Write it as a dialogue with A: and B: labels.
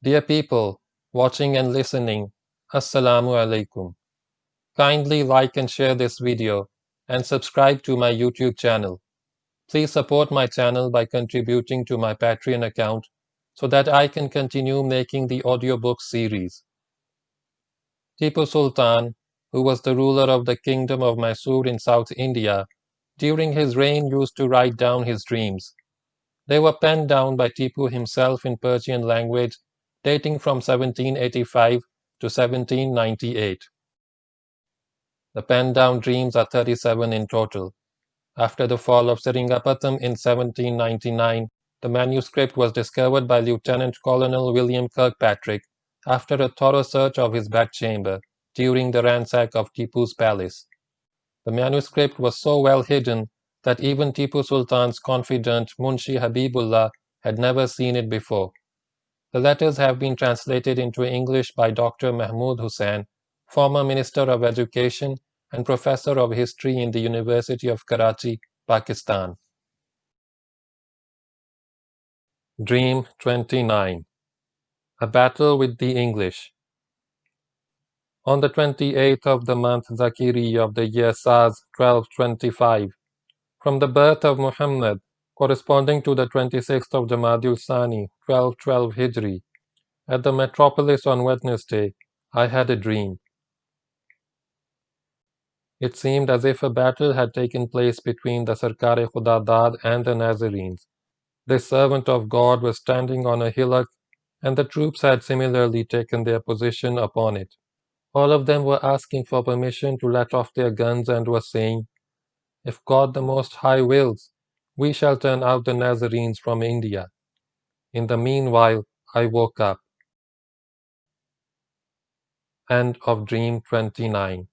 A: Dear people, watching and listening, Assalamu alaikum. Kindly like and share this video and subscribe to my YouTube channel. Please support my channel by contributing to my Patreon account so that I can continue making the audiobook series. Tipu Sultan, who was the ruler of the kingdom of Mysore in South India, during his reign used to write down his dreams. They were penned down by Tipu himself in Persian language, dating from 1785 to 1798. The penned down dreams are 37 in total. After the fall of Seringapatam in 1799, the manuscript was discovered by Lieutenant Colonel William Kirkpatrick after a thorough search of his bedchamber during the ransack of Tipu's palace. The manuscript was so well hidden that even Tipu Sultan's confidant Munshihabibullah had never seen it before. The letters have been translated into English by Dr. Mahmood Hussain, former Minister of Education and Professor of History in the University of Karachi, Pakistan. Dream 29. A Battle with the English. On the 28th of the month Zakiri of the year Saz 1225, from the birth of Muhammad, corresponding to the 26th of Jamadul Sani 1212 Hijri, at the metropolis on Wednesday, I had a dream. It seemed as if a battle had taken place between the Sarkar-e-Khudadad and the Nazarenes. This servant of God was standing on a hillock, and the troops had similarly taken their position upon it. All of them were asking for permission to let off their guns and were saying, "If God the Most High wills, we shall turn out the Nazarenes from India." In the meanwhile, I woke up. End of Dream 29.